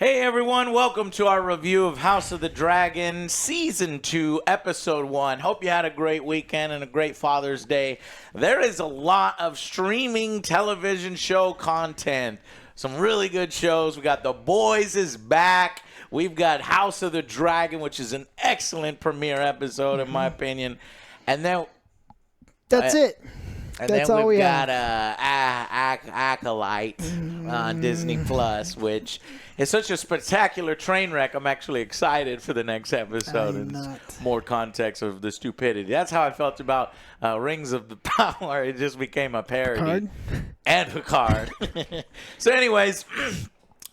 Hey everyone, welcome to our review of House of the Dragon, Season 2, Episode 1. Hope you had a great weekend and a great Father's Day. There is a lot of streaming television show content. Some really good shows. We got The Boys is back. We've got House of the Dragon, which is an excellent premiere episode in my opinion. And then... That's it. And That's then all we've we got have. Acolyte on Disney Plus, which is such a spectacular train wreck. I'm actually excited for the next episode and more context of the stupidity. That's how I felt about Rings of the Power. It just became a parody. And Picard. So anyways,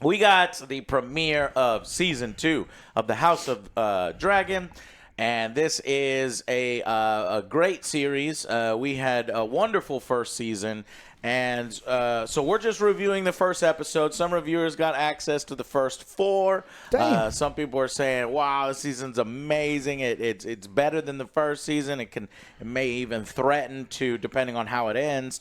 we got the premiere of Season 2 of the House of Dragon. And this is a great series. We had a wonderful first season. And so we're just reviewing the first episode. Some reviewers got access to the first 4. Some people are saying, wow, this season's amazing. It's better than the first season. It may even threaten to, depending on how it ends,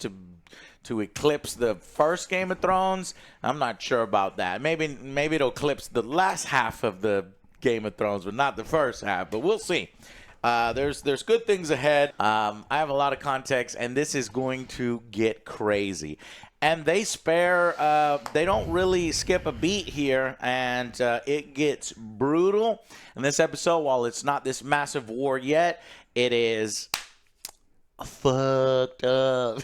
to eclipse the first Game of Thrones. I'm not sure about that. Maybe it'll eclipse the last half of the Game of Thrones, but not the first half. But we'll see. There's good things ahead. I have a lot of context, and this is going to get crazy. And they don't really skip a beat here, and it gets brutal. In this episode, while it's not this massive war yet, it is fucked up.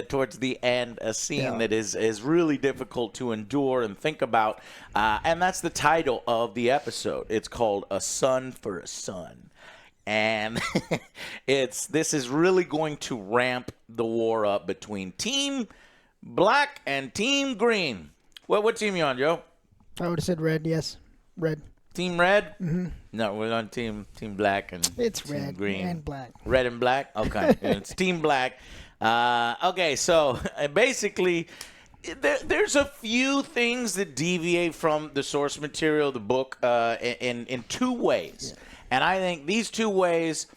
Towards the end, a scene that is really difficult to endure and think about, and that's the title of the episode. It's called A Son for a Son, and this is really going to ramp the war up between Team Black and Team Green. What team you on, Joe? I would have said red. Yes, red. Team Red? Mm-hmm. No, we're on Team Black and it's Team red Green. and black. Red and black? Okay. It's Team Black. Okay, so basically, there's a few things that deviate from the source material of the book in 2 ways. Yeah. And I think these 2 ways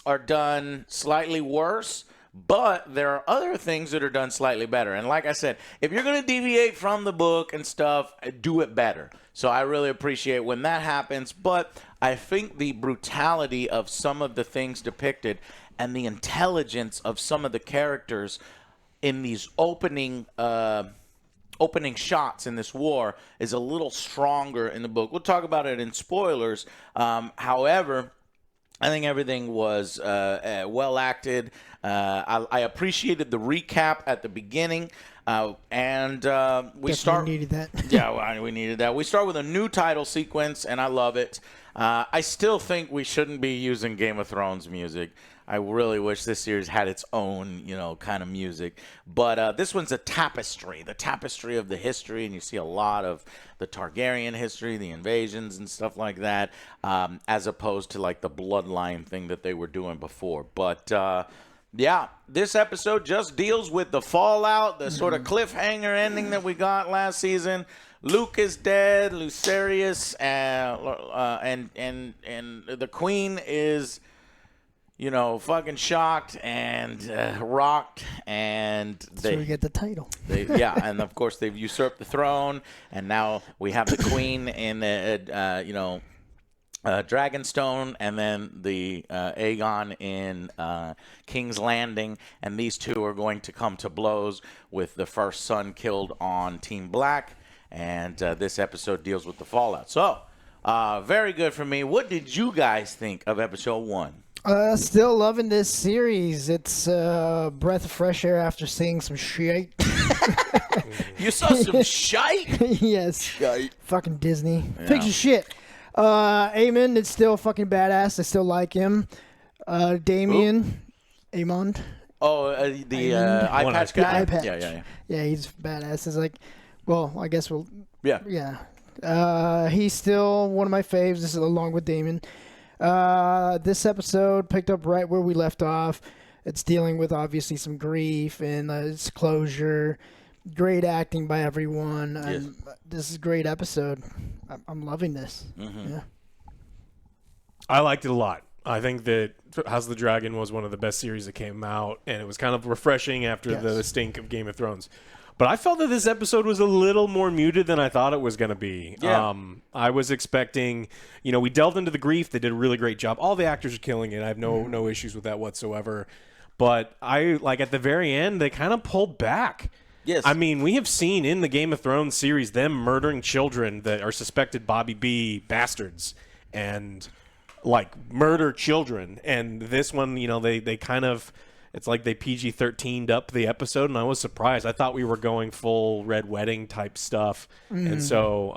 are done slightly worse, but there are other things that are done slightly better. And like I said, if you're going to deviate from the book and stuff, do it better. So I really appreciate when that happens. But I think the brutality of some of the things depicted and the intelligence of some of the characters in these opening shots in this war is a little stronger in the book. We'll talk about it in spoilers. However, I think everything was well acted. I appreciated the recap at the beginning. We needed that. Yeah, we needed that. We start with a new title sequence, and I love it. I still think we shouldn't be using Game of Thrones music. I really wish this series had its own, kind of music. But this one's a tapestry, the tapestry of the history, and you see a lot of the Targaryen history, the invasions and stuff like that, as opposed to like the bloodline thing that they were doing before. But yeah, this episode just deals with the fallout, the sort of cliffhanger ending that we got last season. Luke is dead, Lucerius, and the Queen is, fucking shocked and rocked, and so we get the title. And of course they've usurped the throne, and now we have the Queen in Dragonstone, and then the Aegon in King's Landing, and these two are going to come to blows with the first son killed on Team Black, and this episode deals with the fallout. So, very good for me. What did you guys think of episode 1? Still loving this series. It's a breath of fresh air after seeing some shite. You saw some shite? Yes. Shite. Fucking Disney. Yeah. Picks of shit. Aemon is still fucking badass. I still like him. Damien. Aemond. Oh, the eye patch guy? Eye patch. Yeah. Yeah, he's badass. It's like, well, I guess we'll... Yeah. Yeah. He's still one of my faves. This is along with Damien. This episode picked up right where we left off. It's dealing with obviously some grief and its closure. Great acting by everyone. Yes. This is a great episode. I'm loving this. Mm-hmm. Yeah. I liked it a lot. I think that House of the Dragon was one of the best series that came out, and it was kind of refreshing after the stink of Game of Thrones. But I felt that this episode was a little more muted than I thought it was going to be. Yeah. I was expecting, we delved into the grief. They did a really great job. All the actors are killing it. I have no issues with that whatsoever. But at the very end, they kind of pulled back. Yes. I mean, we have seen in the Game of Thrones series them murdering children that are suspected Bobby B bastards and murder children. And this one, they kind of, it's like they PG-13'd up the episode, and I was surprised. I thought we were going full Red Wedding type stuff. And so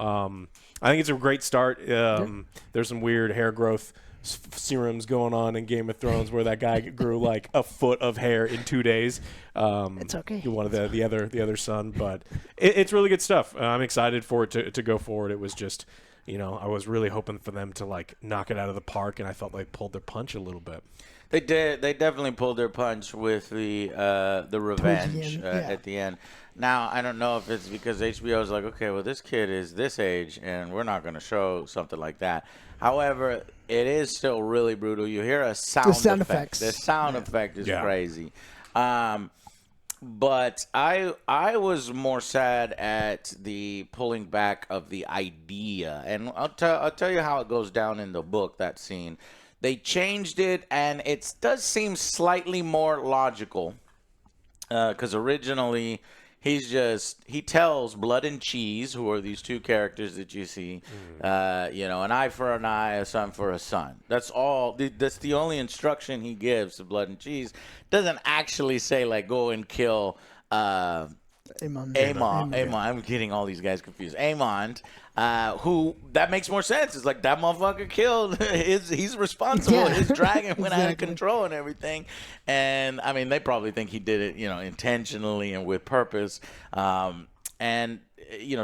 I think it's a great start. There's some weird hair growth serums going on in Game of Thrones where that guy grew like a foot of hair in 2 days. It's okay. One of the other son, but it's really good stuff. I'm excited for it to go forward. It was just, I was really hoping for them to knock it out of the park, and I felt like pulled their punch a little bit. They did. They definitely pulled their punch with the revenge at the end. Now, I don't know if it's because HBO is like, okay, well, this kid is this age, and we're not going to show something like that. However, it is still really brutal. You hear a sound effect. The sound effect is crazy. But I was more sad at the pulling back of the idea, and I'll tell you how it goes down in the book. That scene, they changed it, and it does seem slightly more logical. Because originally he tells Blood and Cheese, who are these two characters that you see, an eye for an eye, a son for a son. That's all. That's the only instruction he gives to Blood and Cheese. Doesn't actually say go and kill Amon. I'm getting all these guys confused. Amon, who that makes more sense. It's like that motherfucker killed. He's responsible. Yeah. His dragon went out of control and everything. And I mean, they probably think he did it, intentionally and with purpose, and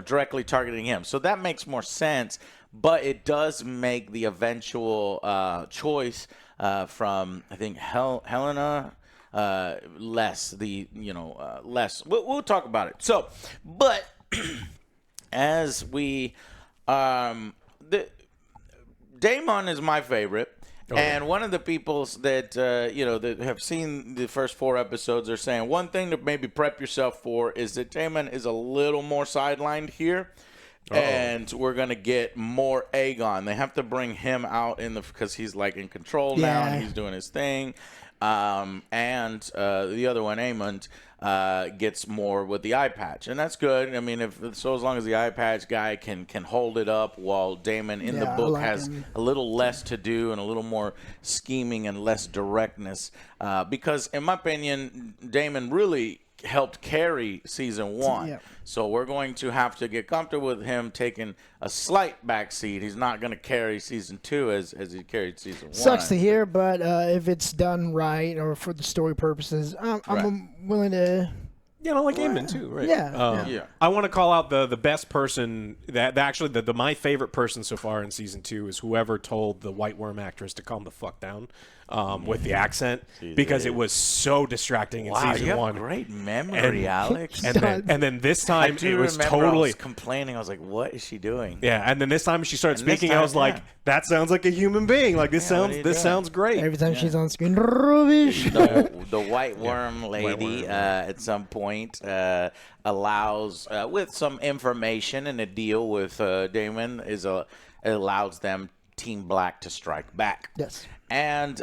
directly targeting him. So that makes more sense. But it does make the eventual choice from I think Helena. Less. We'll talk about it. So, but as we, Damon is my favorite, and one of the people that that have seen the first 4 episodes are saying one thing to maybe prep yourself for is that Damon is a little more sidelined here. And we're gonna get more Aegon. They have to bring him out because he's in control now and he's doing his thing. And the other one, Aemond, gets more with the eye patch, and that's good. I mean, as long as the eye patch guy can hold it up, while Daemon in the book has a little less to do and a little more scheming and less directness. Because, in my opinion, Daemon really helped carry season 1. Yep. So we're going to have to get comfortable with him taking a slight backseat. He's not going to carry season 2 as he carried season 1. Sucks to hear, but if it's done right or for the story purposes, I'm willing to. Like Aemon too, right? Yeah. I want to call out the best person that actually my favorite person so far in season 2 is whoever told the White Worm actress to calm the fuck down with the accent, because it was so distracting in season 1. Wow, you have great memory, Alex. And then this time it was totally. I was complaining. I was like, "What is she doing?" Yeah, and then this time she started speaking. I was like, "That sounds like a human being. This sounds great." Every time she's on screen, rubbish. The White Worm lady at some point allows, with some information and a deal with Daemon, allows them Team Black to strike back. Yes. And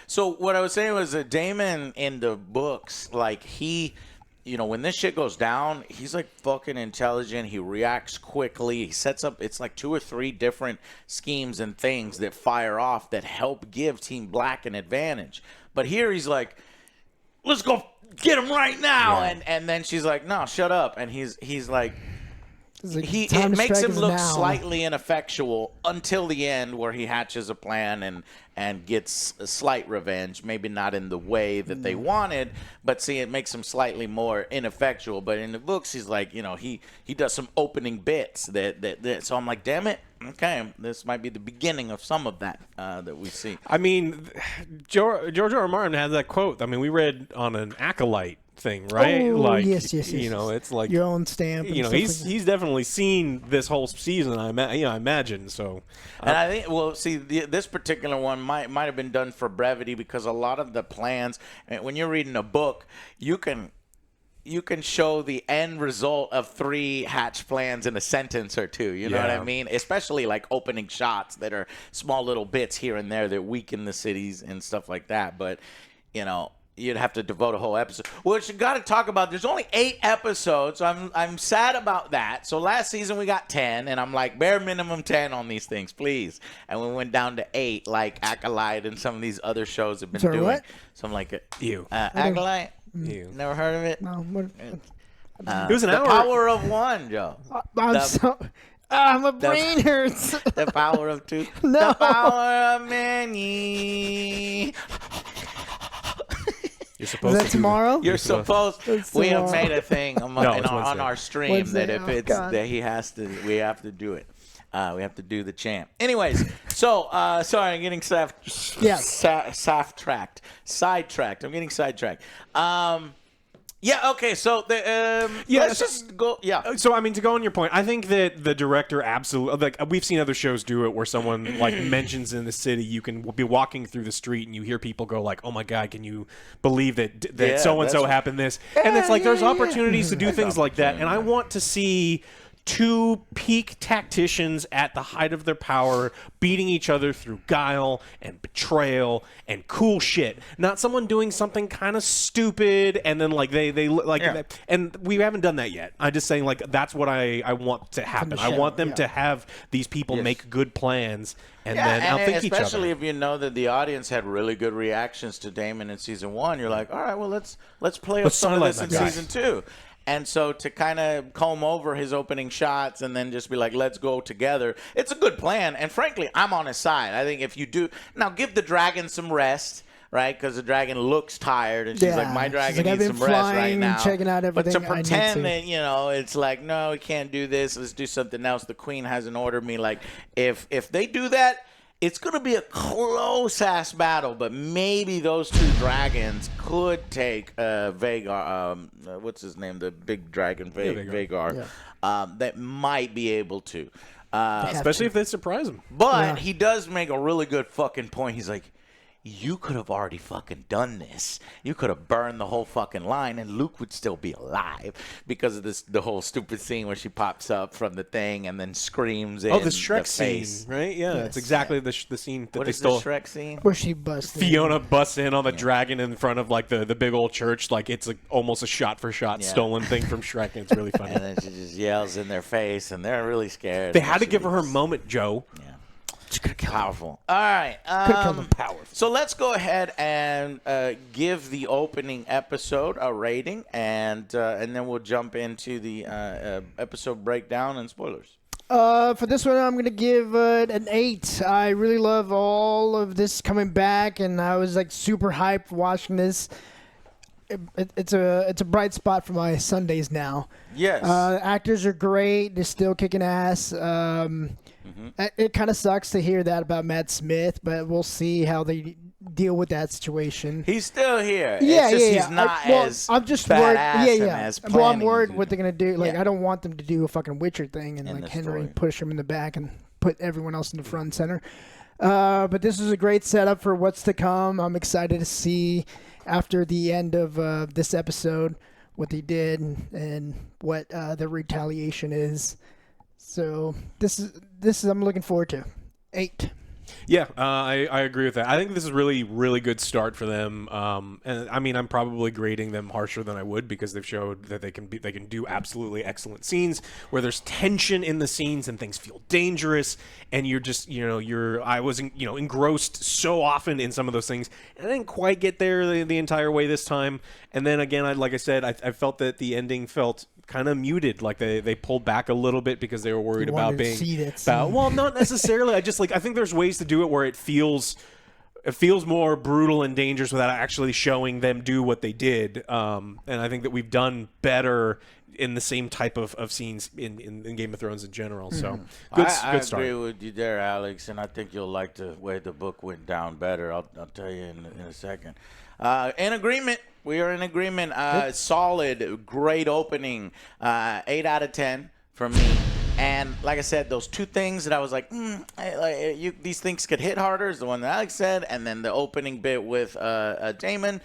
so what I was saying was that Daemon in the books, he, when this shit goes down, he's fucking intelligent. He reacts quickly. He sets up, it's 2 or 3 different schemes and things that fire off that help give Team Black an advantage. But here he's like, let's go get him right now. Yeah. And then she's like, no, shut up. And he's like, it makes him look slightly ineffectual until the end, where he hatches a plan and gets a slight revenge. Maybe not in the way that they wanted, but it makes him slightly more ineffectual. But in the books, he's like, he does some opening bits that so I'm like, damn it, okay, this might be the beginning of some of that that we see. I mean, George R. R. Martin had that quote. I mean, we read on an Acolyte thing, right? Oh, yes. It's like your own stamp. He's definitely seen this whole season. I imagine so. And I think, this particular one might have been done for brevity, because a lot of the plans, when you're reading a book, you can you can show the end result of 3 hatch plans in a sentence or 2. You know what I mean? Especially like opening shots that are small little bits here and there that weaken the cities and stuff like that. But, you know, you'd have to devote a whole episode. Which you got to talk about. There's only 8 episodes. So I'm sad about that. So last season we got 10, and I'm like, bare minimum 10 on these things, please. And we went down to 8, like Acolyte and some of these other shows have been doing. What? So I'm like, You. Acolyte. You. Never heard of it? No, what? It was an The hour. power of 1, Joe. My brain hurts. The power of 2. No. The power of many. You're supposed Is to that tomorrow? You're supposed. It's We have tomorrow. made a thing on No, it's on Wednesday. our stream Wednesday. that if Oh, it's God. that he has to, we have to do it. We have to do the chant. Anyways, so sorry, I'm getting sidetracked. I'm getting sidetracked. Yeah. Okay. So let's just go. Yeah. So, I mean, to go on your point, I think that the director absolutely, like, we've seen other shows do it where someone, like, mentions in the city, you can be walking through the street and you hear people go, like, oh, my God, can you believe that Yeah, so-and-so that's- happened this? And it's like, there's opportunities to do things like that. And I want to see 2 peak tacticians at the height of their power beating each other through guile and betrayal and cool shit. Not someone doing something kind of stupid and then like they like Yeah. and we haven't done that yet. I'm just saying like that's what I want to happen. I want them to have these people make good plans and then outthink each other. Especially if you know that the audience had really good reactions to Damon in season 1, you're like, all right, well let's play up some of this in season 2. And so to kind of comb over his opening shots and then just be like, let's go together, it's a good plan. And frankly, I'm on his side. I think if you do now, give the dragon some rest. Right, because the dragon looks tired, and she's like, "My dragon needs some rest right now." Checking out everything. But to pretend that it's like, no, we can't do this. Let's do something else. The queen hasn't ordered me. Like, if they do that, it's gonna be a close ass battle. But maybe those 2 dragons could take Vagar. What's his name? The big dragon, Vagar. That might be able to, especially if they surprise him. But he does make a really good fucking point. He's like, you could have already fucking done this. You could have burned the whole fucking line, and Luke would still be alive because of the whole stupid scene where she pops up from the thing and then screams in the Shrek face. scene, right? Yeah, it's exactly the scene that What they is stole. the Shrek scene? Where she busted. Fiona busts in on the dragon in front of like the big old church, like it's like almost a shot-for-shot stolen thing from Shrek, and it's really funny. And then she just yells in their face, and they're really scared. They had to give her moment, Joe. Yeah. Powerful. All right. So let's go ahead and give the opening episode a rating, and then we'll jump into the episode breakdown and spoilers. For this one, I'm gonna give it an 8. I really love all of this coming back, and I was like super hyped watching this. It's a bright spot for my Sundays now. Yes. Actors are great. They're still kicking ass. It kind of sucks to hear that about Matt Smith, but we'll see how they deal with that situation. He's still here. Yeah, it's just yeah. He's not as I'm just worried. badass Yeah, and yeah. as Well, I'm planning worried to what they're gonna do. Like, Yeah. I don't want them to do a fucking Witcher thing and In like the Henry story. push him in the back and put everyone else in the front and center. But this is a great setup for what's to come. I'm excited to see after the end of this episode what they did and what the retaliation is. So this is I'm looking forward to. 8. Yeah, I agree with that. I think this is really, really good start for them. And I mean, I'm probably grading them harsher than I would because they've showed that they can do absolutely excellent scenes where there's tension in the scenes and things feel dangerous, and you're just I was engrossed so often in some of those things, and I didn't quite get there the entire way this time. And then again, like I said, I felt that the ending felt kind of muted, like they pulled back a little bit because they were worried about being well, not necessarily. I think there's ways to do it where it feels more brutal and dangerous without actually showing them do what they did. And I think that we've done better in the same type of scenes in Game of Thrones in general. So good start. I agree with you there, Alex, and I think you'll like the way the book went down better. I'll tell you in a second. In agreement. We are in agreement. Solid, great opening. 8 out of 10 from me. And like I said, those 2 things that I was like, these things could hit harder is the one that Alex said, and then the opening bit with Damon.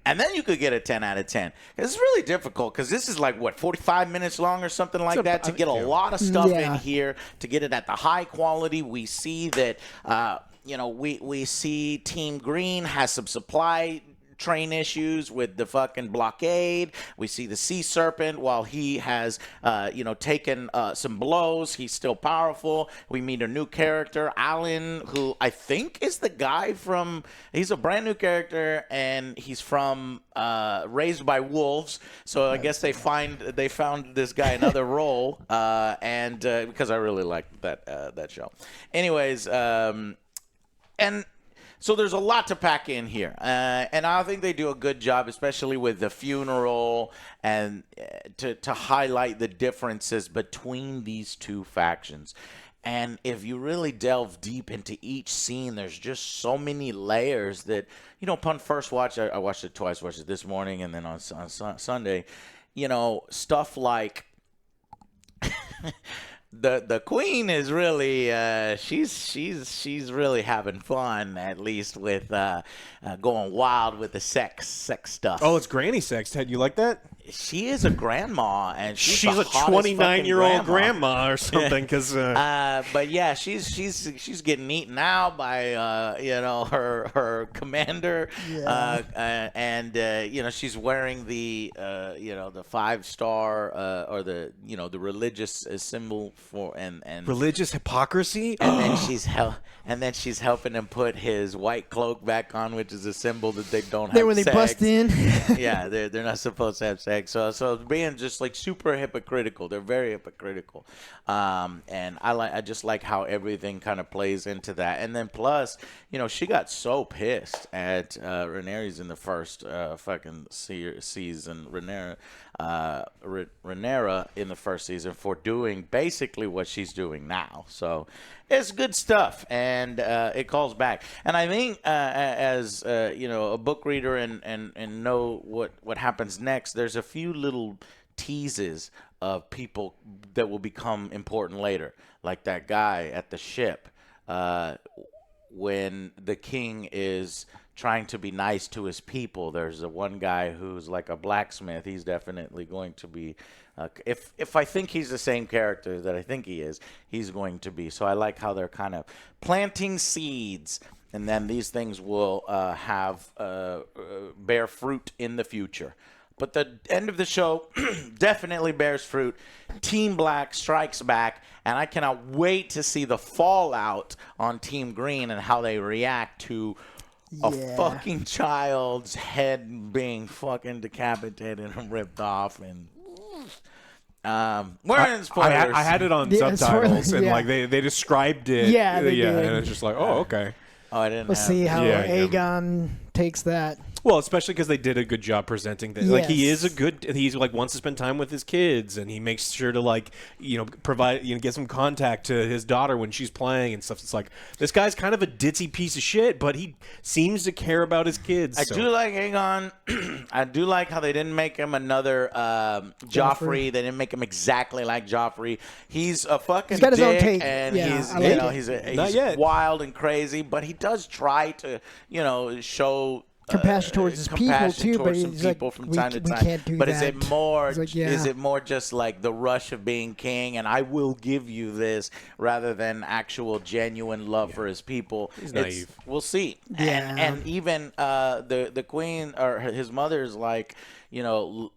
And then you could get a 10 out of 10. It's really difficult because this is like, what, 45 minutes long or something like that to get a lot of stuff in here, to get it at the high quality. We see that, we see Team Green has some supply train issues with the fucking blockade. We see the Sea Serpent, while he has, taken some blows, he's still powerful. We meet a new character, Alan, who I think is the guy from, he's a brand new character, and he's from Raised by Wolves. So I guess they found this guy another role, and because I really liked that show. Anyways, and so there's a lot to pack in here, and I think they do a good job, especially with the funeral, and to highlight the differences between these two factions. And if you really delve deep into each scene, there's just so many layers that, upon first watch, I watched it twice, watched it this morning, and then on Sunday, stuff like The queen is really she's really having fun, at least with going wild with the sex stuff. Oh, it's granny sex, Ted. You like that? She is a grandma, and she's a 29-year-old grandma or something. Because, but yeah, she's getting eaten out by her commander, and she's wearing the the 5-star or the the religious symbol for and religious hypocrisy. And then she's helping him put his white cloak back on, which is a symbol that they don't have. When sex. they bust in, yeah, they're not supposed to have sex. So it's being just like super hypocritical. They're very hypocritical, and I just like how everything kind of plays into that. And then plus, she got so pissed at Rhaenyra in the first fucking season. Rhaenyra in the first season for doing basically what she's doing now. So it's good stuff, and it calls back. And I think as a book reader and know what happens next, there's a few little teases of people that will become important later, like that guy at the ship when the king is trying to be nice to his people. There's one guy who's like a blacksmith. He's definitely going to be, if I think he's the same character that I think he is, he's going to be. So I like how they're kind of planting seeds, and then these things will bear fruit in the future. But the end of the show definitely bears fruit. Team Black strikes back, and I cannot wait to see the fallout on Team Green and how they react to a fucking child's head being fucking decapitated and ripped off. And we're in spoilers. I had it on subtitles, and like they described it. Yeah, they did. And it's just like, oh, okay. Oh, I didn't. We'll see how Aegon takes that. Well, especially because they did a good job presenting that. Yes. Like he's like wants to spend time with his kids, and he makes sure to provide get some contact to his daughter when she's playing and stuff. It's like this guy's kind of a ditzy piece of shit, but he seems to care about his kids. I do like Aegon. I do like how they didn't make him another Joffrey. They didn't make him exactly like Joffrey. He's a fucking he's got his dick, own take. and he's he's wild and crazy, but he does try to show compassion towards his people too, but he's like, from time to time. Can't do but that. Is it more just like the rush of being king, and I will give you this, rather than actual genuine love for his people? He's naive. We'll see. Yeah. And even the queen or his mother's like,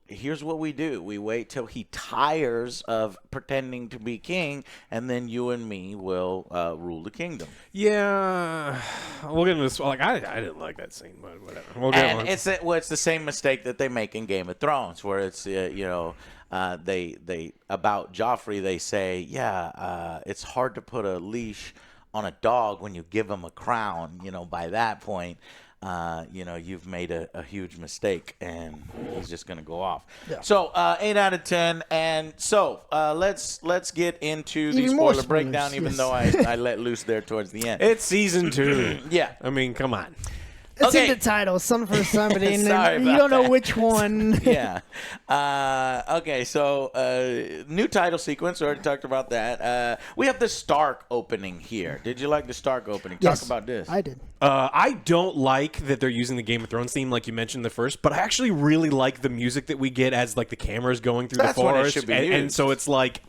here's what we do. We wait till he tires of pretending to be king, and then you and me will rule the kingdom. Yeah, we'll get into this. Like I didn't like that scene, but whatever. We'll get and it's the same mistake that they make in Game of Thrones, where it's they about Joffrey, they say, it's hard to put a leash on a dog when you give him a crown. By that point, you've made a huge mistake, and he's just going to go off. Yeah. So 8 out of 10. And so let's get into the spoiler breakdown, even though I let loose there towards the end. It's season 2. Yeah. I mean, come on. It's in the title, Son for Somebody, and then you don't know which one. Yeah. Okay, so new title sequence. We already talked about that. We have the Stark opening here. Did you like the Stark opening? Yes, Talk about this. I did. I don't like that they're using the Game of Thrones theme like you mentioned the first, but I actually really like the music that we get as like the camera's going through That's the when it forest, should be and used. so it's like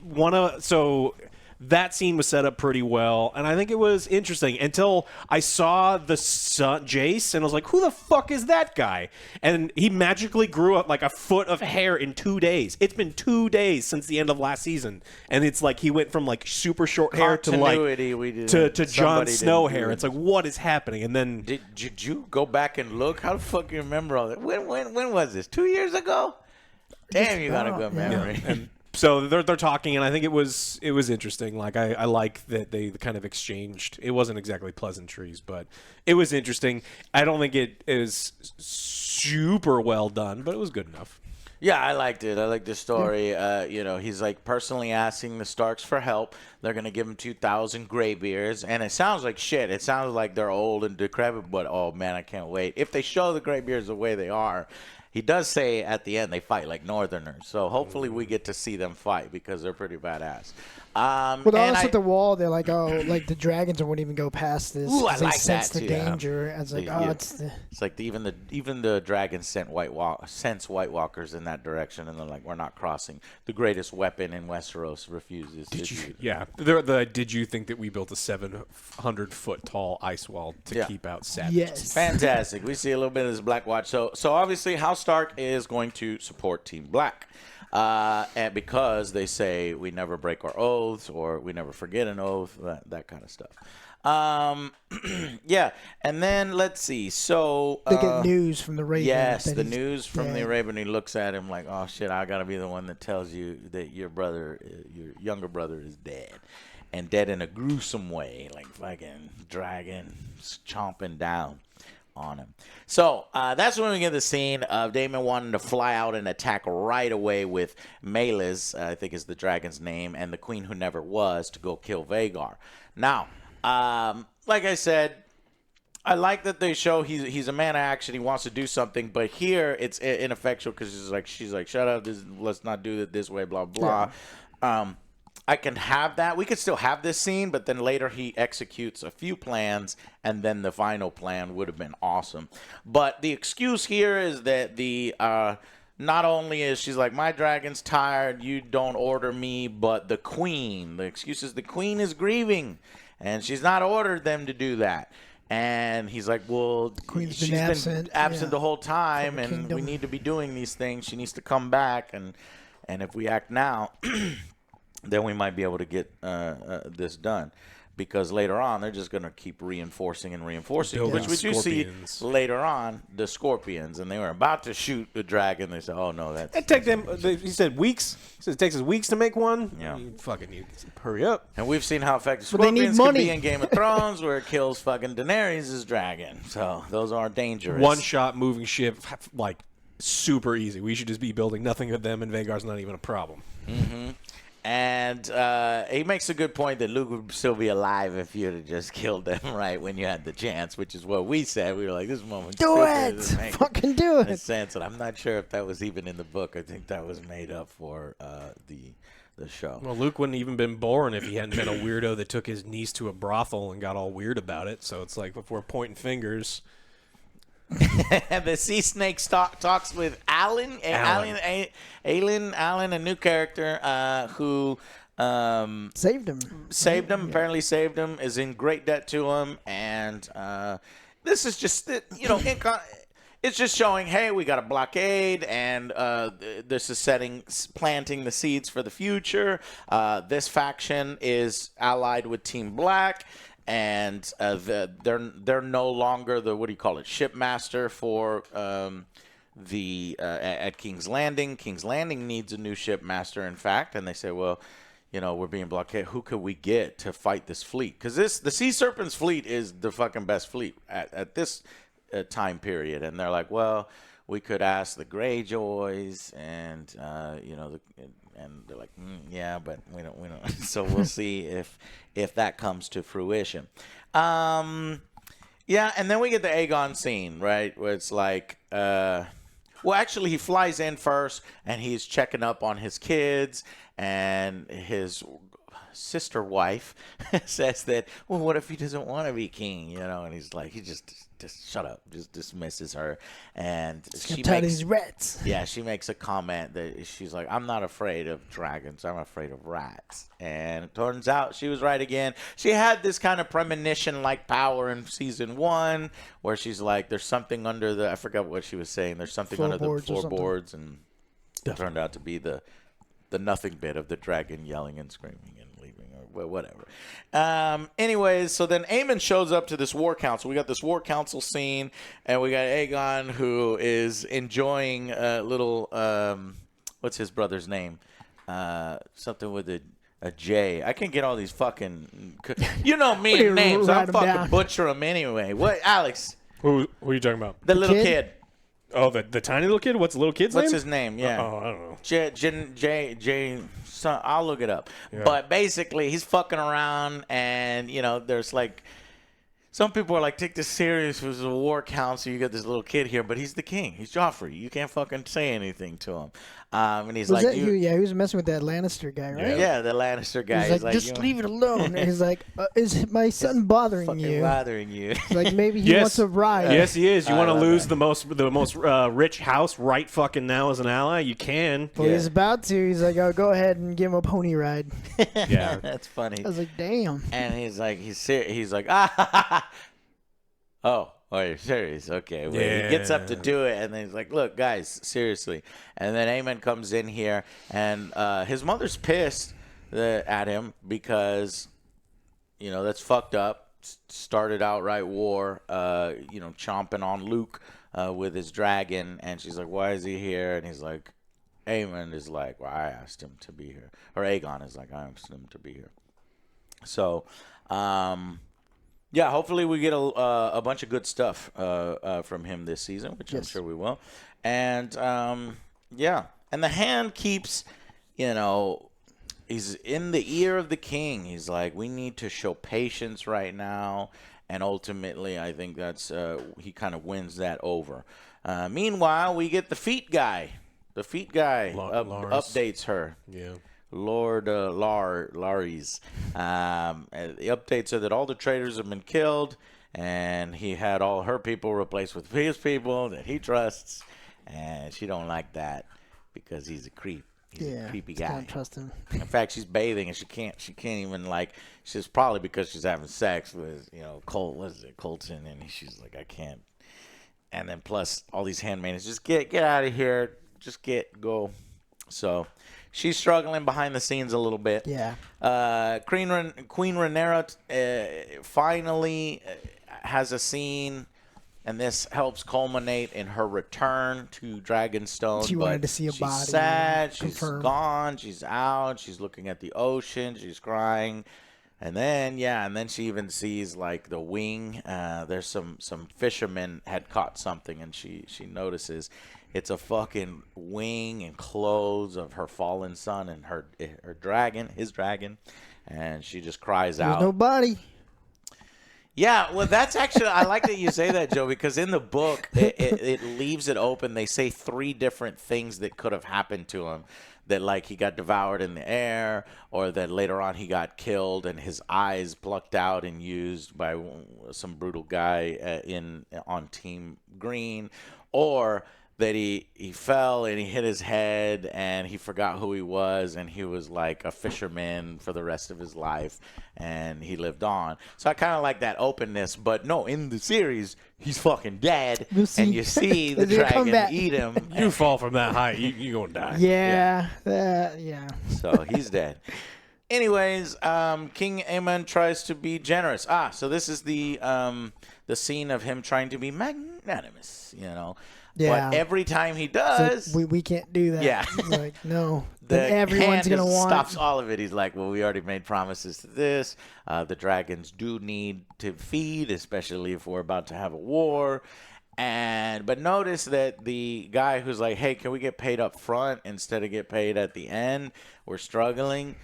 that scene was set up pretty well, and I think it was interesting until I saw the son, Jace, and I was like, who the fuck is that guy? And he magically grew up like a foot of hair in 2 days. It's been 2 days since the end of last season, and it's like he went from like super short hair to like to Jon Snow hair. It's like, what is happening? And then did you go back and look? How the fuck you remember all that? When was this? 2 years ago? Damn, you got a good memory. Yeah. So they're talking, and I think it was interesting. Like I like that they kind of exchanged. It wasn't exactly pleasantries, but it was interesting. I don't think it is super well done, but it was good enough. Yeah, I liked it. I liked the story. He's like personally asking the Starks for help. They're gonna give him 2,000 graybeards, and it sounds like shit. It sounds like they're old and decrepit, but oh man, I can't wait. If they show the graybeards the way they are. He does say at the end they fight like Northerners, so hopefully we get to see them fight because they're pretty badass. Well, also at the wall, they're like, oh, like the dragons won't even go past this. Ooh, I they like sense that the too. danger. I was like, It's like even the dragons sense White Walkers in that direction, and they're like, we're not crossing. The greatest weapon in Westeros refuses. Did you think that we built a 700-foot tall ice wall to keep out savages? Yes. Fantastic. We see a little bit of this Black Watch. So obviously, House Stark is going to support Team Black. And because they say we never break our oaths or we never forget an oath, that kind of stuff. Yeah, and then let's see. So they get news from the Raven. Yes, the news from the Raven. He looks at him like, "Oh shit, I gotta be the one that tells you that your younger brother, is dead, and dead in a gruesome way, like fucking dragon chomping down on him." So that's when we get the scene of Daemon wanting to fly out and attack right away with Meleys, I think is the dragon's name, and the Queen Who Never Was to go kill Vhagar. Now, like I said, I like that they show he's a man of action. He wants to do something, but here it's ineffectual because she's like, shut up, let's not do it this way, blah blah. Yeah. I can have that. We could still have this scene, but then later he executes a few plans, and then the final plan would have been awesome. But the excuse here is that not only is she's like, my dragon's tired, you don't order me, but the queen. The excuse is the queen is grieving, and she's not ordered them to do that. And he's like, well, she's been absent the whole time, and we need to be doing these things. She needs to come back, and if we act now, then we might be able to get this done. Because later on, they're just going to keep reinforcing, which we do see later on, the Scorpions. And they were about to shoot the dragon. They said, oh, no, that's... It takes them, he said, weeks. He said it takes us weeks to make one. Yeah. You fucking need to hurry up. And we've seen how effective Scorpions can be in Game of Thrones, where it kills fucking Daenerys' dragon. So those are dangerous. One-shot moving ship, like, super easy. We should just be building nothing of them, and Vhagar's not even a problem. Mm-hmm. And he makes a good point that Luke would still be alive if you'd have just killed them right when you had the chance, which is what we said. We were like, this moment. Do it! Fucking do it! Sense. And I'm not sure if that was even in the book. I think that was made up for the show. Well, Luke wouldn't even been born if he hadn't been a weirdo that took his niece to a brothel and got all weird about it. So it's like, if we're pointing fingers... The sea snake talks with Alan, a new character who saved him. Apparently saved him. Is in great debt to him, and this is just it's just showing, hey, we got a blockade, and this is planting the seeds for the future. This faction is allied with Team Black. And they're no longer the shipmaster for at King's Landing. King's Landing needs a new shipmaster, in fact, and they say, well, we're being blockaded. Who could we get to fight this fleet? Because the Sea Serpent's fleet is the fucking best fleet at this time period, and they're like, well, we could ask the Greyjoys, and and they're like, yeah, but we don't. So we'll see if that comes to fruition. Yeah, and then we get the Aegon scene, right, where it's like, well, actually, he flies in first, and he's checking up on his kids, and his sister wife says that, well, what if he doesn't want to be king, and he's like, he just shut up, just dismisses her, and she makes these rats. Yeah, she makes a comment that she's like, I'm not afraid of dragons, I'm afraid of rats. And it turns out she was right again. She had this kind of premonition-like power in season 1 where she's like, there's something under I forgot what she was saying, there's something under the floorboards, and it turned out to be the nothing bit of the dragon yelling and screaming and leaving, or whatever. Anyways, so then Aemon shows up to this war council. We got this war council scene, and we got Aegon, who is enjoying a little, what's his brother's name? Something with a J. I can't get all these fucking, me and names. I'll fucking butcher them anyway. What, Alex? Who are you talking about? The little kid. Oh, the tiny little kid? What's the little kid's name? What's his name? Yeah. Oh, I don't know. J. I'll look it up. Yeah. But basically, he's fucking around, and, there's like, some people are like, take this serious. It was a war council. You got this little kid here, but he's the king. He's Joffrey. You can't fucking say anything to him. And he's like, he was messing with that Lannister guy, right? Yeah, the Lannister guy. He's like, just leave it alone. And he's like, is my son bothering you? Bothering you? He's like, maybe he wants a ride. Yes, he is. You want to lose the most rich house right fucking now as an ally? You can. Well, he's about to. He's like, oh, go ahead and give him a pony ride. Yeah, that's funny. I was like, damn. And he's like, he's like, ah. Oh, you're serious? Okay. Well, he gets up to do it, and then he's like, look, guys, seriously. And then Aemon comes in here, and his mother's pissed at him because, that's fucked up. Started outright war, chomping on Luke with his dragon. And she's like, why is he here? And he's like, Aemon is like, well, I asked him to be here. Or Aegon is like, I asked him to be here. So, yeah, hopefully we get a bunch of good stuff from him this season, which I'm sure we will. And, yeah. And the Hand keeps, he's in the ear of the king. He's like, we need to show patience right now. And ultimately, I think that's he kind of wins that over. Meanwhile, we get the feet guy. The feet guy updates her. Yeah. Lord Lares. The updates are that all the traitors have been killed, and he had all her people replaced with his people that he trusts, and she don't like that because he's a creep. He's a creepy guy. Can't trust him. In fact, she's bathing, and she can't even she's probably because she's having sex with Colton, and she's like, I can't. And then plus all these handmaidens, just get out of here, go. So. She's struggling behind the scenes a little bit. Yeah. Queen Rhaenyra finally has a scene, and this helps culminate in her return to Dragonstone. She wanted to see a body. She's sad. She's gone. She's out. She's looking at the ocean. She's crying. And then she even sees like the wing. There's some fishermen had caught something, and she notices. It's a fucking wing and clothes of her fallen son and her dragon, his dragon, and she just cries out. There's no body. Yeah, well, that's actually, I like that you say that, Joe, because in the book, it leaves it open. They say 3 different things that could have happened to him. That, like, he got devoured in the air, or that later on he got killed and his eyes plucked out and used by some brutal guy on Team Green, or that he fell and he hit his head and he forgot who he was, and he was like a fisherman for the rest of his life, and he lived on. So I kind of like that openness, but no, in the series, he's fucking dead, and you see the dragon eat him. You fall from that height, you gonna die. Yeah. So he's dead. Anyways, King Aemon tries to be generous. So this is the scene of him trying to be magnanimous, Yeah. But every time he does, we can't do that. Yeah. Like, no. Then everyone's going to want. Stops all of it. He's like, well, we already made promises to this. The dragons do need to feed, especially if we're about to have a war. But notice that the guy who's like, hey, can we get paid up front instead of get paid at the end? We're struggling.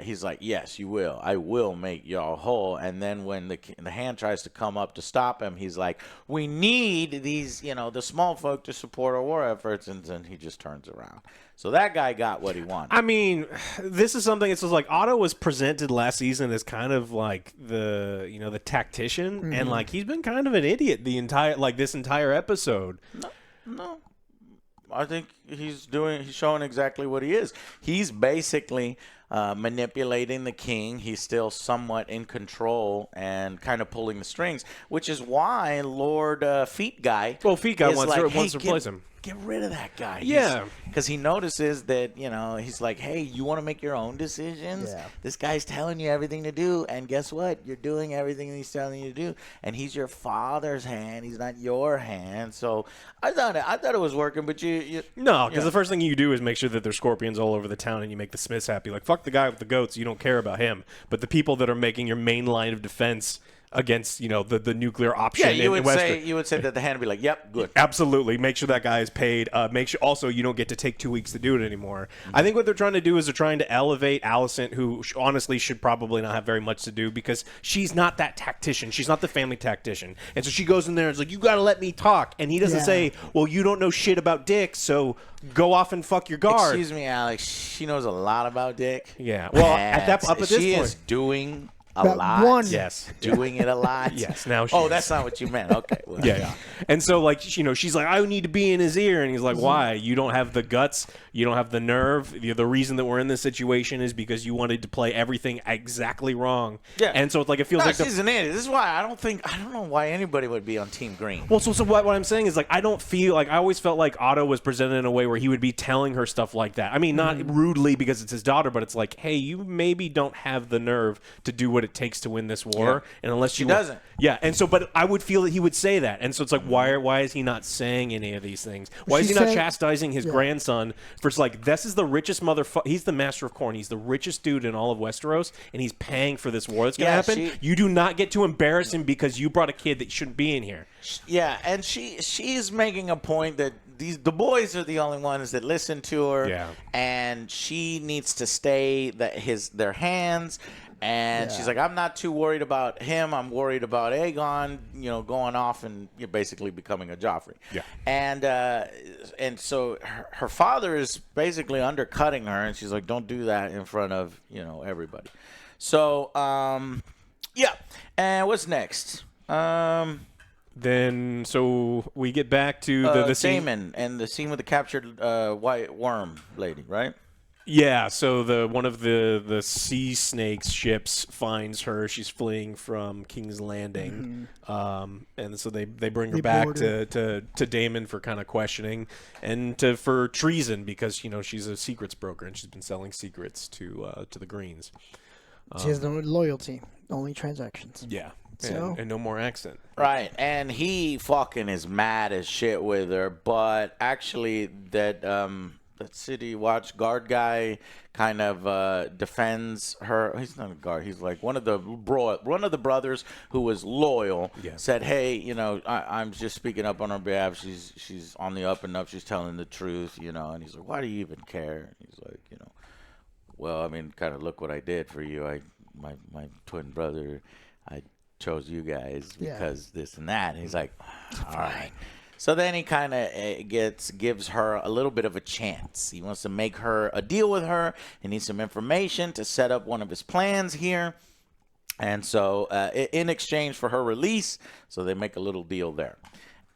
he's like, yes, you will. I will make y'all whole. And then when the hand tries to come up to stop him, he's like, we need these, the small folk to support our war efforts. And then he just turns around. So that guy got what he wanted. I mean, this is something. It's just like Otto was presented last season as kind of like the tactician, and like he's been kind of an idiot this entire episode. No. I think he's showing exactly what he is. He's basically manipulating the king. He's still somewhat in control and kind of pulling the strings, which is why Lord Feet Guy. Well, Feet Guy wants to replace him. Get rid of that guy. Yeah. Because he notices that, he's like, hey, you want to make your own decisions? Yeah. This guy's telling you everything to do, and guess what? You're doing everything he's telling you to do, and he's your father's hand. He's not your hand. So I thought it was working, but you no, because the first thing you do is make sure that there's scorpions all over the town, and you make the Smiths happy. Like, fuck the guy with the goats. You don't care about him. But the people that are making your main line of defense against the nuclear option. Yeah, you would say that the hand would be like, yep, good. Absolutely. Make sure that guy is paid. Make sure also you don't get to take 2 weeks to do it anymore. I think what they're trying to do is they're trying to elevate Alicent, who honestly should probably not have very much to do because she's not that tactician. She's not the family tactician. And so she goes in there and is like, you got to let me talk. And he doesn't say, well, you don't know shit about Dick, so go off and fuck your guard. Excuse me, Alex. She knows a lot about Dick. Yeah. Well, up at this point. She is doing a lot. Yes. Doing it a lot. Yes. Now she that's not what you meant. Okay. Well, yeah. And so, like, she's like, I need to be in his ear. And he's like, why? You don't have the guts. You don't have the nerve. The reason that we're in this situation is because you wanted to play everything exactly wrong. Yeah. And so it's like, it feels like she's an idiot. This is why I don't know why anybody would be on Team Green. Well, so what I'm saying is, like, I don't feel like, I always felt like Otto was presented in a way where he would be telling her stuff like that. I mean, not rudely because it's his daughter, but it's like, hey, you maybe don't have the nerve to do what it takes to win this war, and unless she doesn't. Yeah, and so, but I would feel that he would say that, and so it's like, why is he not saying any of these things? Why is he not chastising his grandson for like, this is the richest motherfucker? He's the master of corn. He's the richest dude in all of Westeros, and he's paying for this war that's going to happen. You do not get to embarrass him because you brought a kid that shouldn't be in here. Yeah, and she's making a point that the boys are the only ones that listen to her, and she needs to stay their hands. And she's like, I'm not too worried about him. I'm worried about Aegon, going off and basically becoming a Joffrey. Yeah. And so her father is basically undercutting her, and she's like, don't do that in front of, everybody. So, yeah. And what's next? Then, so we get back to the scene. Daemon and the scene with the captured white worm lady, right? Yeah, so one of the sea snakes ships finds her. She's fleeing from King's Landing, and so they bring her back to Daemon for kind of questioning and for treason because she's a secrets broker and she's been selling secrets to the Greens. She has no loyalty, only transactions. Yeah. And no more accent. Right, and he fucking is mad as shit with her, but actually that city watch guard guy kind of defends her. He's not a guard. He's like one of the brothers who was loyal. Yeah. Said, "Hey, I'm just speaking up on her behalf. She's on the up and up. She's telling the truth, And he's like, "Why do you even care?" He's like, "Well, I mean, kind of look what I did for you. My twin brother, I chose you guys because this and that." And he's like, "All right." So then he kind of gives her a little bit of a chance. He wants to make her a deal with her. He needs some information to set up one of his plans here. And so in exchange for her release, so they make a little deal there.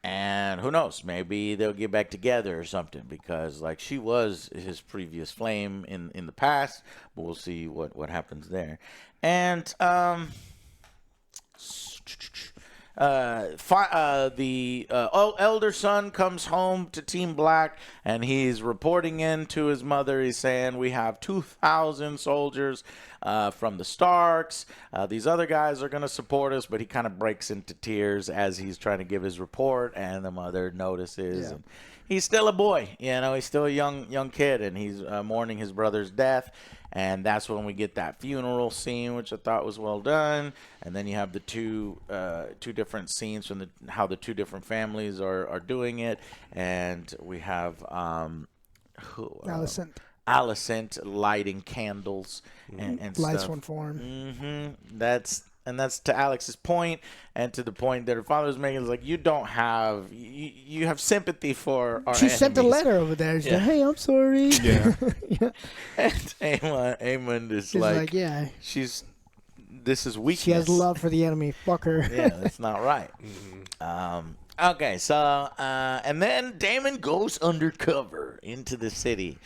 And who knows, maybe they'll get back together or something because like she was his previous flame in the past. But we'll see what happens there. And the elder son comes home to Team Black, and he's reporting in to his mother. He's saying, we have 2,000 soldiers from the Starks. These other guys are going to support us, but he kind of breaks into tears as he's trying to give his report, and the mother notices. Yeah. And he's still a boy, he's still a young kid, and he's mourning his brother's death. And that's when we get that funeral scene, which I thought was well done. And then you have the two different scenes from how the two different families are doing it. And we have Alicent. Alicent lighting candles and Lights stuff. one form. That's to Alex's point, and to the point that her father was making. Is like, you don't have you have sympathy for our She sent a enemies. letter over there. She's like, hey, I'm sorry. Yeah. Yeah. And Aemond is She's like, yeah. This is weakness. She has love for the enemy. Fuck her. Yeah, that's not right. Okay, so and then Daemon goes undercover into the city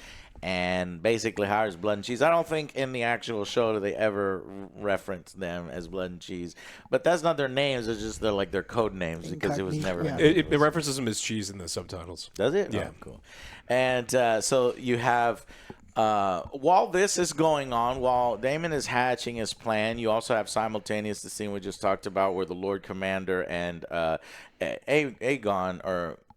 and basically hires Blood and Cheese. I don't think in the actual show do they ever reference them as Blood and Cheese, but that's not their names. It's just their code names because it was never. Yeah. It references them as cheese in the subtitles. Does it? Yeah. Oh, cool. And so you have. While this is going on, while Daemon is hatching his plan, you also have simultaneous the scene we just talked about where the Lord Commander and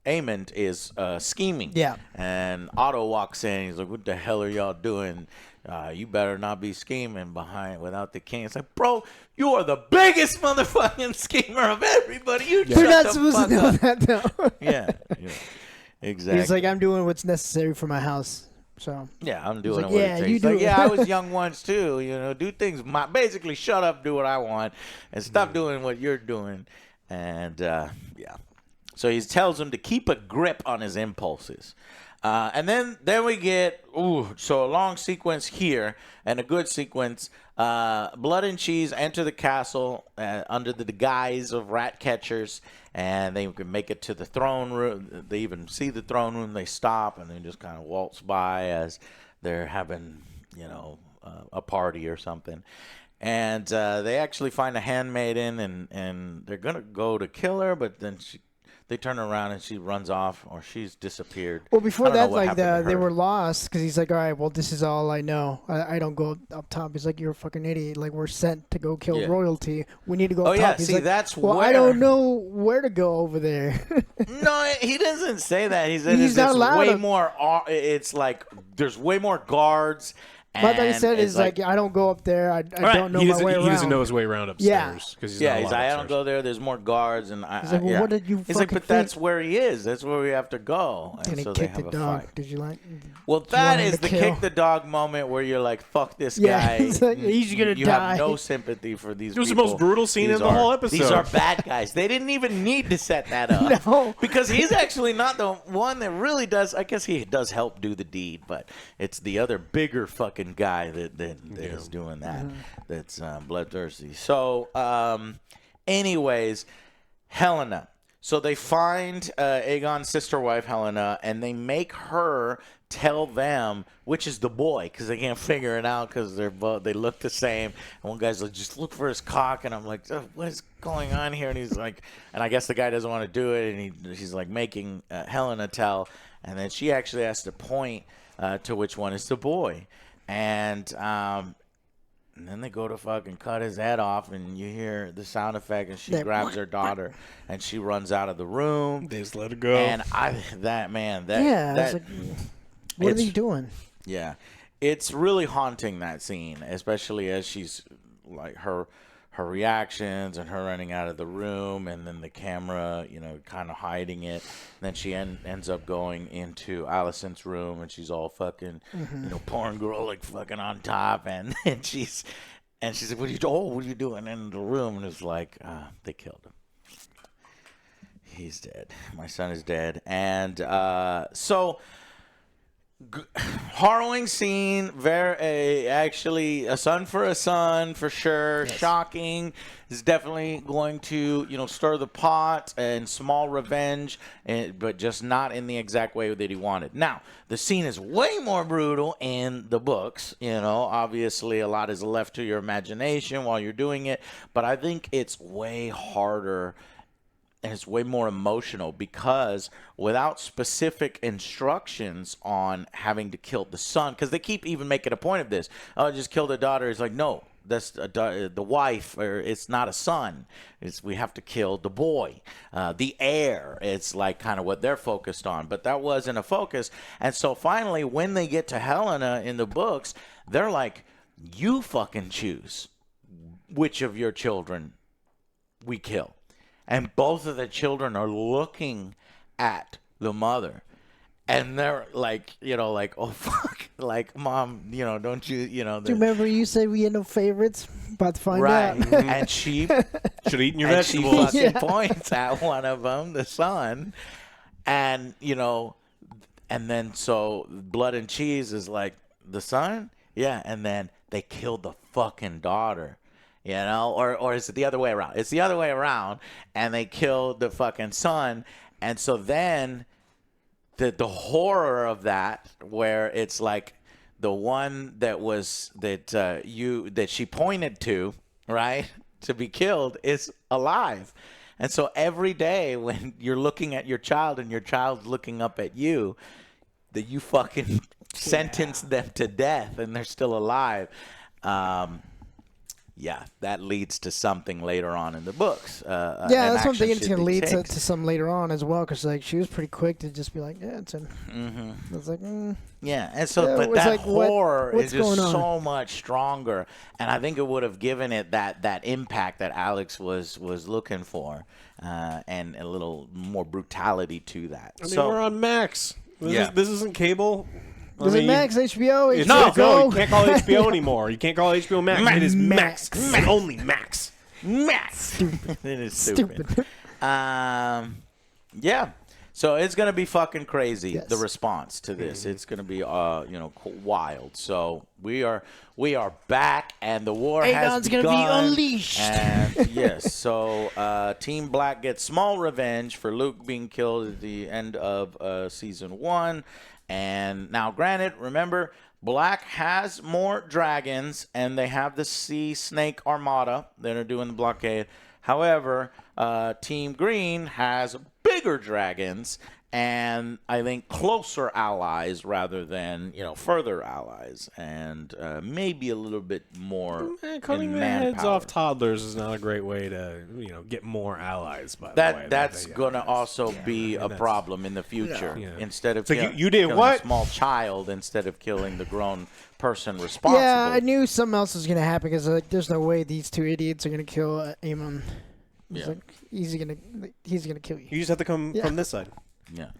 Aemond is scheming. Yeah. And Otto walks in. He's like, "What the hell are y'all doing? You better not be scheming without the king." It's like, bro, you are the biggest motherfucking schemer of everybody. You're not supposed to know that, though. Yeah, exactly. He's like, I'm doing what's necessary for my house. So yeah, I'm doing like, what yeah, it takes. you do Like, it. yeah, I was young once too. Do things. Basically, shut up, do what I want, and stop doing what you're doing. And yeah, so he tells him to keep a grip on his impulses. And then we get so a long sequence here and a good sequence. Blood and Cheese enter the castle under the guise of rat catchers, and they can make it to the throne room. They even see the throne room. They stop and they just kind of waltz by as they're having a party or something. And they actually find a handmaiden, and they're gonna go to kill her, but then they turn around and she runs off, or she's disappeared. Well, before that, like they her. were lost because he's like, all right, well, this is all I know. I don't go up top. He's like, you're a fucking idiot. Like, we're sent to go kill royalty. We need to go up top. Yeah, He's see, like, that's well, where... I don't know where to go over there. No, he doesn't say that. He says He's not allowed way to. more. It's like there's way more guards. But like he said, is like, I don't go up there. I don't know my way around. He doesn't know his way around upstairs. Yeah, he's like, I don't go there. There's more guards, and he's like, well, what did you? He's like, but that's where he is. That's where we have to go. And so he they kicked have the a dog. fight. Did you like? Well, that is the kick the dog moment where you're like, fuck this guy. It's like, he's gonna die. You have no sympathy for these people. It was the most brutal scene in the whole episode. These are bad guys. They didn't even need to set that up. No. Because he's actually not the one that really does. I guess he does help do the deed, but it's the other bigger fucking guy that is doing that. That's bloodthirsty. So, anyways, Helena. So they find Aegon's sister wife, Helena, and they make her tell them which is the boy because they can't figure it out because they look the same. And one guy's like, just look for his cock, and I'm like, oh, what is going on here? And he's like, and I guess the guy doesn't want to do it, and she's like making Helena tell, and then she actually has to point to which one is the boy, and then they go to fucking cut his head off, and you hear the sound effect, and she grabs her daughter, and she runs out of the room. They just let her go. And what are they doing? Yeah, it's really haunting, that scene, especially as she's like her reactions and her running out of the room, and then the camera, kind of hiding it. And then she ends up going into Alicent's room, and she's all fucking, porn girl, like fucking on top, and she's like, what are you doing in the room? And it's like, they killed him. He's dead. My son is dead. And so harrowing scene, very actually a son for sure. Yes. Shocking. Is definitely going to stir the pot and small revenge, but just not in the exact way that he wanted. Now the scene is way more brutal in the books. Obviously a lot is left to your imagination while you're doing it, but I think it's way harder. And it's way more emotional because without specific instructions on having to kill the son, because they keep even making a point of this. Oh, just kill the daughter. It's like, no, that's the wife, or it's not a son. We have to kill the boy, the heir. It's like kind of what they're focused on, but that wasn't a focus. And so finally, when they get to Helena in the books, they're like, you fucking choose which of your children we kill. And both of the children are looking at the mother. And they're like, like, oh, fuck. Like, Mom, don't you, Do you remember you said we had no favorites? About to find right. out. And she Should have eaten your and she vegetables. fucking points at one of them, the son. And, and then so Blood and Cheese is like, the son? Yeah. And then they killed the fucking daughter. Or is it the other way around? It's the other way around, and they killed the fucking son. And so then the horror of that, where it's like the one that was that she pointed to, right, to be killed is alive. And so every day when you're looking at your child and your child's looking up at you, that you fucking sentence them to death and they're still alive. Yeah, that leads to something later on in the books. Yeah, that's what I'm thinking. It's going to lead to some later on as well, because like she was pretty quick to just be like, yeah, it's in. Mm-hmm. I was like, yeah, and so yeah, but that like, horror what's is just going on? so much stronger, and I think it would have given it that impact that Alex was looking for, and a little more brutality to that. I mean, we're on Max. This isn't cable. Is it Max, HBO? No, you can't call it HBO anymore. You can't call it HBO Max. It is Max. And only Max. Max. It is stupid. Yeah. So it's gonna be fucking crazy. Yes. The response to this, it's gonna be wild. So we are back, and the war has begun. Gonna be unleashed. And yes, so Team Black gets small revenge for Luke being killed at the end of season 1. And now, granted, remember, Black has more dragons, and they have the Sea Snake Armada that are doing the blockade. However, Team Green has bigger dragons, and I think closer allies rather than further allies, and maybe a little bit more. Cutting the heads off toddlers is not a great way to get more allies. By the way, that's gonna also be a problem in the future. Yeah. Instead of so you did killing what? a small child, instead of killing the grown person responsible. Yeah, I knew something else was gonna happen, because there's no way these two idiots are gonna kill Aemon. He's gonna kill you. You just have to come from this side. Yeah.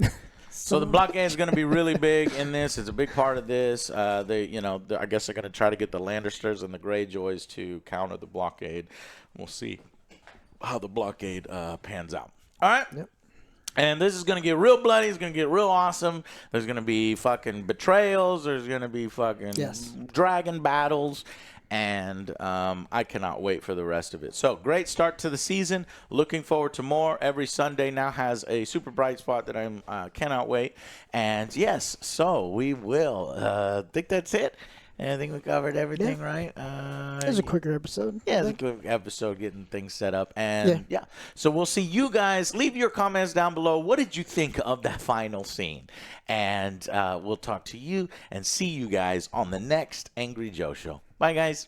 So the blockade is going to be really big in this. It's a big part of this. I guess they're going to try to get the Lannisters and the Greyjoys to counter the blockade. We'll see how the blockade pans out. All right. Yep. And this is going to get real bloody. It's going to get real awesome. There's going to be fucking betrayals. There's going to be fucking dragon battles. And I cannot wait for the rest of it. So, great start to the season. Looking forward to more. Every Sunday now has a super bright spot that I cannot wait. And, yes, so we will. I think that's it. And I think we covered everything, right? It was a quicker episode. Yeah, it's a quick episode getting things set up. And, yeah. So, we'll see you guys. Leave your comments down below. What did you think of that final scene? And we'll talk to you and see you guys on the next Angry Joe Show. Bye, guys.